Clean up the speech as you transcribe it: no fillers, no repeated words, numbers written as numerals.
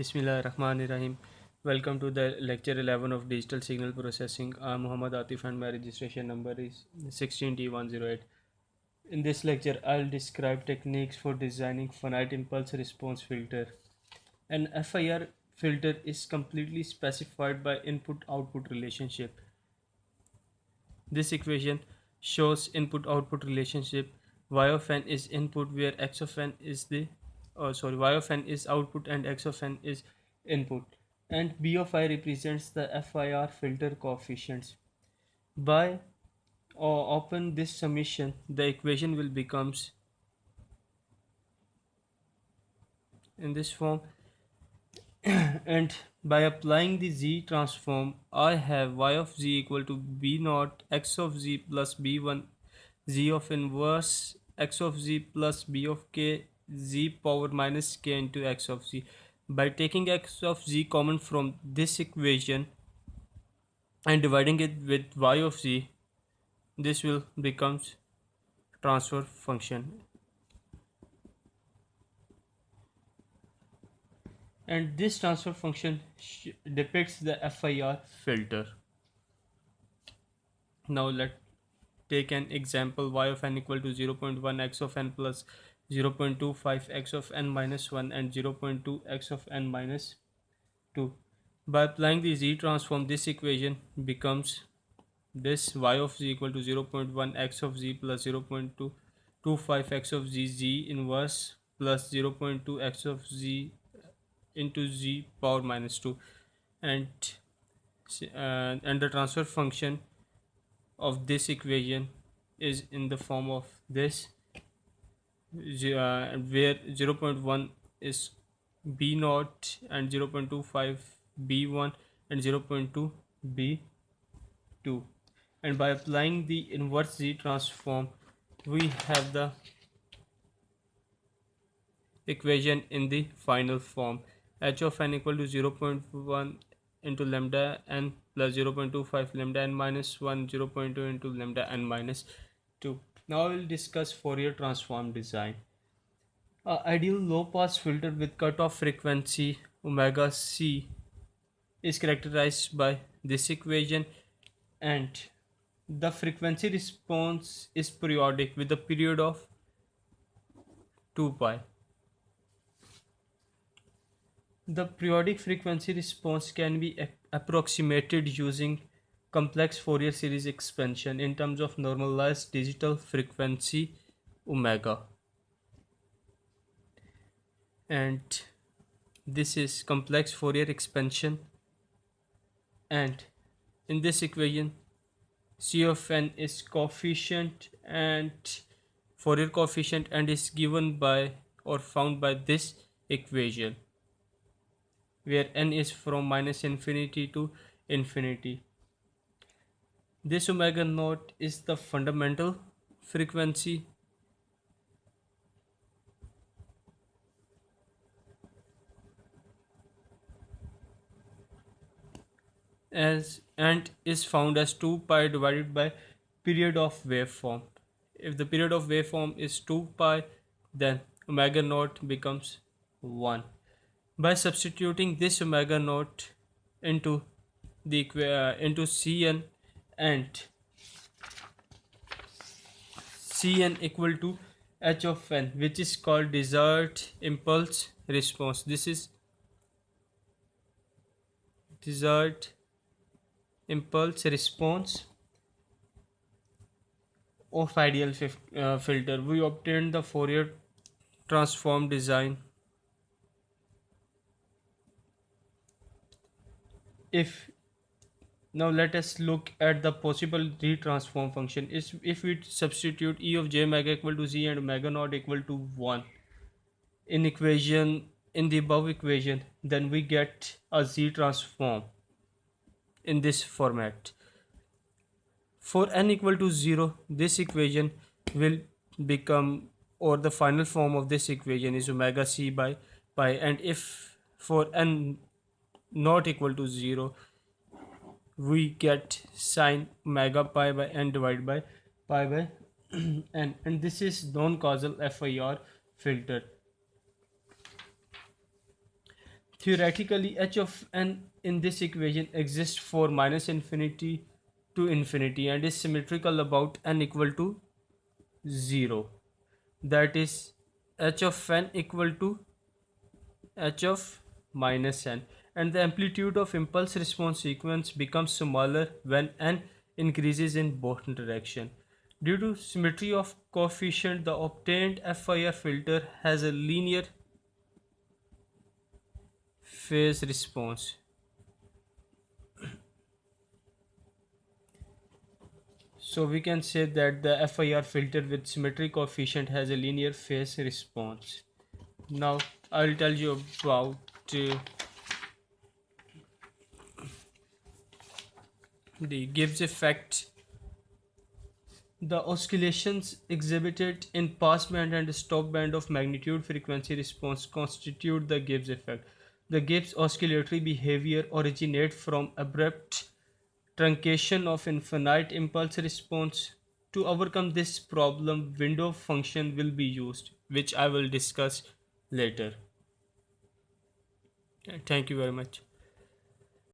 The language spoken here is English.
Bismillahirrahmanirrahim. Welcome to the lecture 11 of digital signal processing. I'm Muhammad Atif and my registration number is 16T108. In this lecture, I'll describe techniques for designing finite impulse response filter. An FIR filter is completely specified by input-output relationship. This equation shows input-output relationship. Y of n is input where x of n is y of n is output and x of n is input, and b of I represents the FIR filter coefficients. By open this summation, the equation will becomes in this form, and by applying the z transform, I have y of z equal to b naught x of z plus b1 z of inverse x of z plus b of k z power minus k into x of z. By taking x of z common from this equation and dividing it with y of z, this will becomes transfer function, and this transfer function depicts the FIR filter. Now let's take an example. Y of n equal to 0.1 x of n plus 0.25 x of n minus 1 and 0.2 x of n minus 2. By applying the z transform, this equation becomes this: y of z equal to 0.1 x of z plus 0.225 x of z inverse plus 0.2 x of z into z power minus 2, and the transfer function of this equation is in the form of this, where 0.1 is b naught and 0.25 b1 and 0.2 b2. And by applying the inverse z transform, we have the equation in the final form: h of n equal to 0.1 into lambda n plus 0.25 lambda n minus 1 0.2 into lambda n minus 2. Now we will discuss Fourier transform design. Ideal low pass filter with cutoff frequency omega c is characterized by this equation, and the frequency response is periodic with a period of 2 pi. The periodic frequency response can be approximated using complex Fourier series expansion in terms of normalized digital frequency omega, and this is complex Fourier expansion, and in this equation C of n is coefficient and Fourier coefficient, and is given by or found by this equation, where n is from minus infinity to infinity. This omega naught is the fundamental frequency, as and is found as 2 pi divided by period of waveform. If the period of waveform is 2 pi, then omega naught becomes 1. By substituting this omega naught into into Cn, and Cn equal to h of n, which is called desired impulse response. This is desired impulse response of ideal filter. We obtained the Fourier transform design. If Now let us look at the possible retransform function. Is if we substitute e of j omega equal to z and omega naught equal to 1 in the above equation, then we get a z transform in this format. For n equal to 0, this equation will become, or the final form of this equation is omega c by pi, and if for n not equal to 0, we get sine omega pi by n divided by pi by n, and this is non-causal FIR filter. Theoretically, h of n in this equation exists for minus infinity to infinity and is symmetrical about n equal to 0. That is h of n equal to h of minus n, and the amplitude of impulse response sequence becomes smaller when n increases in both direction. Due to symmetry of coefficient, the obtained FIR filter has a linear phase response. So we can say that the FIR filter with symmetry coefficient has a linear phase response. Now I'll tell you about the Gibbs effect. The oscillations exhibited in passband and stopband of magnitude frequency response constitute the Gibbs effect. The Gibbs oscillatory behavior originates from abrupt truncation of infinite impulse response. To overcome this problem, window function will be used, which I will discuss later. Thank you very much.